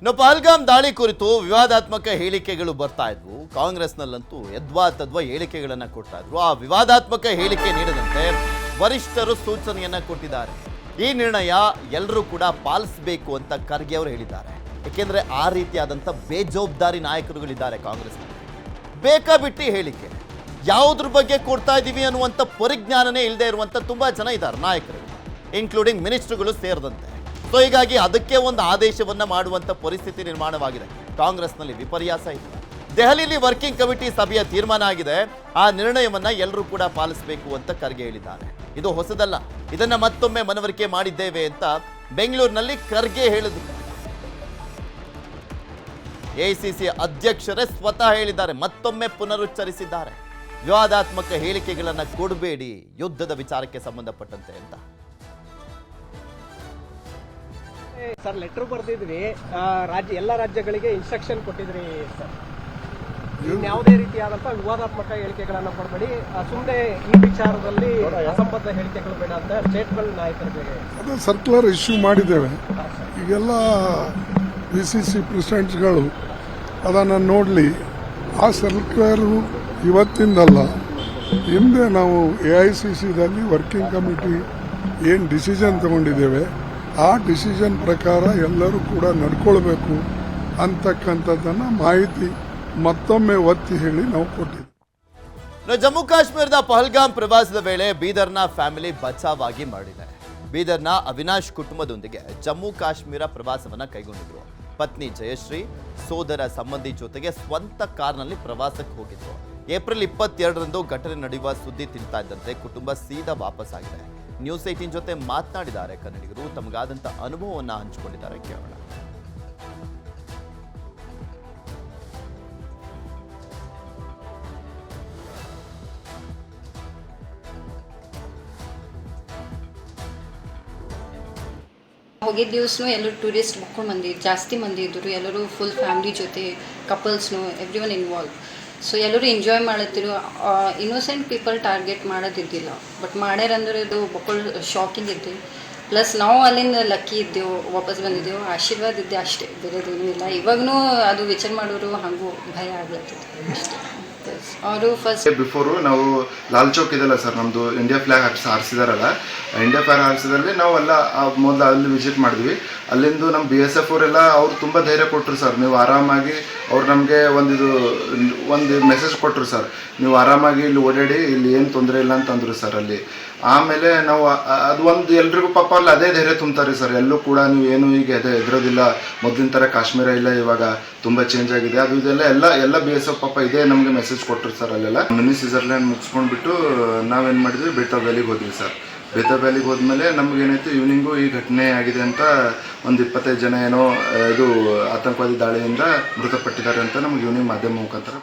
ಇನ್ನು ಪಹಲ್ಗಾಮ್ ದಾಳಿ ಕುರಿತು ವಿವಾದಾತ್ಮಕ ಹೇಳಿಕೆಗಳು ಬರ್ತಾ ಇದ್ವು. ಕಾಂಗ್ರೆಸ್ನಲ್ಲಂತೂ ಯದ್ವಾ ತದ್ವಾ ಹೇಳಿಕೆಗಳನ್ನು ಕೊಡ್ತಾ ಇದ್ರು. ಆ ವಿವಾದಾತ್ಮಕ ಹೇಳಿಕೆ ನೀಡದಂತೆ ವರಿಷ್ಠರು ಸೂಚನೆಯನ್ನ ಕೊಟ್ಟಿದ್ದಾರೆ. ಈ ನಿರ್ಣಯ ಎಲ್ಲರೂ ಕೂಡ ಪಾಲಿಸಬೇಕು ಅಂತ ಖರ್ಗೆ ಅವರು ಹೇಳಿದ್ದಾರೆ. ಏಕೆಂದ್ರೆ ಆ ರೀತಿಯಾದಂಥ ಬೇಜವಾಬ್ದಾರಿ ನಾಯಕರುಗಳಿದ್ದಾರೆ ಕಾಂಗ್ರೆಸ್ನಲ್ಲಿ. ಬೇಕಾಬಿಟ್ಟಿ ಹೇಳಿಕೆ, ಯಾವುದ್ರ ಬಗ್ಗೆ ಕೊಡ್ತಾ ಇದ್ದೀವಿ ಅನ್ನುವಂಥ ಪರಿಜ್ಞಾನನೇ ಇಲ್ಲದೆ ಇರುವಂಥ ತುಂಬ ಜನ ಇದ್ದಾರೆ ನಾಯಕರು, ಇನ್ಕ್ಲೂಡಿಂಗ್ ಮಿನಿಸ್ಟ್ರುಗಳು ಸೇರಿದಂತೆ. ಸೊ ಹೀಗಾಗಿ ಅದಕ್ಕೆ ಒಂದು ಆದೇಶವನ್ನು ಮಾಡುವಂಥ ಪರಿಸ್ಥಿತಿ ನಿರ್ಮಾಣವಾಗಿದೆ. ಕಾಂಗ್ರೆಸ್ನಲ್ಲಿ ವಿಪರ್ಯಾಸ ಇದೆ. ದೆಹಲಿಯಲ್ಲಿ ವರ್ಕಿಂಗ್ ಕಮಿಟಿ ಸಭೆಯ ತೀರ್ಮಾನ ಆಗಿದೆ. ಆ ನಿರ್ಣಯವನ್ನು ಎಲ್ಲರೂ ಕೂಡ ಪಾಲಿಸಬೇಕು ಅಂತ ಖರ್ಗೆ ಹೇಳಿದ್ದಾರೆ. ಇದು ಹೊಸದಲ್ಲ, ಇದನ್ನು ಮತ್ತೊಮ್ಮೆ ಮನವರಿಕೆ ಮಾಡಿದ್ದೇವೆ ಅಂತ ಬೆಂಗಳೂರಿನಲ್ಲಿ ಖರ್ಗೆ ಹೇಳಿದರು. ಎಐಸಿಸಿ ಅಧ್ಯಕ್ಷರೇ ಸ್ವತಃ ಹೇಳಿದ್ದಾರೆ, ಮತ್ತೊಮ್ಮೆ ಪುನರುಚ್ಚರಿಸಿದ್ದಾರೆ, ವಿವಾದಾತ್ಮಕ ಹೇಳಿಕೆಗಳನ್ನು ಕೊಡಬೇಡಿ ಯುದ್ಧದ ವಿಚಾರಕ್ಕೆ ಸಂಬಂಧಪಟ್ಟಂತೆ ಅಂತ. ಸರ್, ಲೆಟರ್ ಬರ್ದಿದ್ರಿ, ಎಲ್ಲ ರಾಜ್ಯಗಳಿಗೆ ಇನ್ಸ್ಟ್ರಕ್ಷನ್ ಕೊಟ್ಟಿದ್ರಿ ಸರ್. ಯಾವುದೇ ರೀತಿಯಾದಂತ ವಿವಾದಾತ್ಮಕ ಹೇಳಿಕೆಗಳನ್ನ ಕೊಡಬೇಡಿ, ಸುಮ್ಮನೆ ಈ ವಿಚಾರದಲ್ಲಿ ಅಸಂಬದ್ಧ ಹೇಳಿಕೆಗಳು ಬೇಡ ಅಂತ ಸ್ಟೇಟ್ಮೆಂಟ್ ನಾಯಕರಿಗೆ ಅದೇ ಸರ್ಕ್ಯುಲರ್ ಇಶ್ಯೂ ಮಾಡಿದ್ದೇವೆ. ಈಗೆಲ್ಲ ಬಿಸಿಸಿ ಪ್ರೆಸಿಡೆಂಟ್ಸ್ಗಳು ಅದನ್ನು ನೋಡಲಿ. ಆ ಸರ್ಕ್ಯುಲರು ಇವತ್ತಿಂದಲ್ಲ, ಹಿಂದೆ ನಾವು ಎಐಸಿಸಿದಲ್ಲಿ ವರ್ಕಿಂಗ್ ಕಮಿಟಿ ಏನು ಡಿಸಿಷನ್ ತಗೊಂಡಿದ್ದೇವೆ ಆ ಡಿಸಿಷನ್ ಪ್ರಕಾರ ಎಲ್ಲರೂ ಕೂಡ ನಡ್ಕೊಳ್ಬೇಕು ಅಂತಕ್ಕಂಥದ್ದನ್ನು ಮಾಹಿತಿ ಮತ್ತೊಮ್ಮೆ ಒತ್ತಿ ಹೇಳಿ ನಾವು ಕೊಟ್ಟಿದ್ದೀವಿ. ಜಮ್ಮು ಕಾಶ್ಮೀರದ ಪಹಲ್ಗಾಮ್ ಪ್ರವಾಸದ ವೇಳೆ ಬೀದರ್ನ ಫ್ಯಾಮಿಲಿ ಬಚಾವಾಗಿ ಮಾಡಿದೆ. ಬೀದರ್ನ ಅವಿನಾಶ್ ಕುಟುಂಬದೊಂದಿಗೆ ಜಮ್ಮು ಕಾಶ್ಮೀರ ಪ್ರವಾಸವನ್ನ ಕೈಗೊಂಡಿದ್ರು. ಪತ್ನಿ ಜಯಶ್ರೀ, ಸೋದರ ಸಂಬಂಧಿ ಜೊತೆಗೆ ಸ್ವಂತ ಕಾರ್ನಲ್ಲಿ ಪ್ರವಾಸಕ್ಕೆ ಹೋಗಿದ್ರು. ಏಪ್ರಿಲ್ 22ರಂದು ಘಟನೆ ನಡೆಯುವ ಸುದ್ದಿ ತಿಳಿತಾ ಇದ್ದಂತೆ ಕುಟುಂಬ ಸೀದಾ ವಾಪಸ್ ಆಗಿದೆ. ನ್ಯೂಸ್ 18 ಜೊತೆ ಮಾತನಾಡಿದ್ದಾರೆ ಕನ್ನಡಿಗರು. ತಮಗಾದಂಥ ಅನುಭವವನ್ನು ಹಂಚಿಕೊಂಡಿದ್ದಾರೆ, ಕೇಳೋಣ. ಹೋಗಿದ್ದ ದಿವಸನೂ ಎಲ್ಲರೂ ಟೂರಿಸ್ಟ್ ಮಾಡ್ಕೊಂಡು ಬಂದಿದ್ದು, ಜಾಸ್ತಿ ಮಂದಿ ಇದ್ದರು. ಎಲ್ಲರೂ ಫುಲ್ ಫ್ಯಾಮಿಲಿ ಜೊತೆ, ಕಪಲ್ಸ್ನು, ಎವ್ರಿ ಒನ್ ಇನ್ವಾಲ್ವ್. ಸೊ ಎಲ್ಲರೂ ಎಂಜಾಯ್ ಮಾಡತ್ತಿರು. ಇನ್ನೋಸೆಂಟ್ ಪೀಪಲ್ ಟಾರ್ಗೆಟ್ ಮಾಡೋದಿದ್ದಿಲ್ಲ, ಬಟ್ ಮಾಡ್ಯಾರಂದ್ರೆ ಇದು ಬಕ್ಕಳು ಶಾಕಿಂಗ್ ಇದ್ದು. ಪ್ಲಸ್ ನಾವು ಅಲ್ಲಿಂದ ಲಕ್ಕಿ ಇದ್ದೆವು, ವಾಪಸ್ ಬಂದಿದ್ದೆವು, ಆಶೀರ್ವಾದ ಇದ್ದೆ ಅಷ್ಟೇ, ಬೇರೆದೇನೂ ಇಲ್ಲ. ಇವಾಗೂ ಅದು ವಿಚಾರ ಮಾಡೋರು ಹಾಗೂ ಭಯ ಆಗ್ಲತ್ತಿತ್ತು ಅಷ್ಟೇ. ಅವರು ಫಸ್ಟ್ ಬಿಫೋರು ನಾವು ಲಾಲ್ ಚೌಕ್ ಇದೆಲ್ಲ ಸರ್, ನಮ್ಮದು ಇಂಡಿಯಾ ಫ್ಲಾಗ್ ಹಾರಿಸಿದಾರಲ್ಲ, ಇಂಡಿಯಾ ಫ್ಲಾಗ್ ಹಾರಿಸಿದಲ್ಲಿ ನಾವೆಲ್ಲ ಮೊದಲು ಅಲ್ಲಿ ವಿಸಿಟ್ ಮಾಡಿದ್ವಿ. ಅಲ್ಲಿಂದು ನಮ್ಮ BSF ಅವರೆಲ್ಲ ಅವ್ರು ತುಂಬ ಧೈರ್ಯ ಕೊಟ್ಟರು ಸರ್. ನೀವು ಆರಾಮಾಗಿ, ಅವ್ರು ನಮಗೆ ಒಂದು ಮೆಸೇಜ್ ಕೊಟ್ಟರು ಸರ್, ನೀವು ಆರಾಮಾಗಿ ಇಲ್ಲಿ ಓಡಾಡಿ, ಇಲ್ಲಿ ಏನು ತೊಂದರೆ ಇಲ್ಲ ಅಂತಂದರು ಸರ್ ಅಲ್ಲಿ. ಆಮೇಲೆ ನಾವು ಅದು ಒಂದು ಎಲ್ರಿಗೂ ಪಾಪ ಅಲ್ಲಿ ಅದೇ ಧೈರ್ಯ ತುಂಬ್ತಾರೆ ಸರ್. ಎಲ್ಲೂ ಕೂಡ ನೀವು ಏನು ಈಗ ಹೆದರೋದಿಲ್ಲ, ಮೊದಲಿನ ಥರ ಕಾಶ್ಮೀರ ಇಲ್ಲ, ಇವಾಗ ತುಂಬ ಚೇಂಜ್ ಆಗಿದೆ, ಅದು ಇದೆಲ್ಲ ಎಲ್ಲ BSF ಪಾಪ ಇದೇ ನಮಗೆ ಮೆಸೇಜ್ ಕೊಟ್ಟರು ಸರ್. ಅಲ್ಲೆಲ್ಲ ಮಿನಿ ಸ್ವಿಟ್ಜರ್ಲ್ಯಾಂಡ್ ಮುಗಿಸ್ಕೊಂಡ್ಬಿಟ್ಟು ನಾವೇನು ಮಾಡಿದ್ವಿ, ಬೇತಾಬ್ ವ್ಯಾಲಿಗೆ ಹೋದ್ವಿ ಸರ್. ಬೇತಾಬ್ ವ್ಯಾಲಿಗೆ ಹೋದ್ಮೇಲೆ ನಮಗೇನಾಯ್ತು, ಈವ್ನಿಂಗು ಈ ಘಟನೆ ಆಗಿದೆ ಅಂತ ಒಂದು 25 ಜನ ಏನೋ ಇದು ಆತಂಕವಾದಿ ದಾಳಿಯಿಂದ ಮೃತಪಟ್ಟಿದ್ದಾರೆ ಅಂತ ನಮ್ಗೆ ಈವ್ನಿಂಗ್ ಮಾಧ್ಯಮ ಮುಖಾಂತರ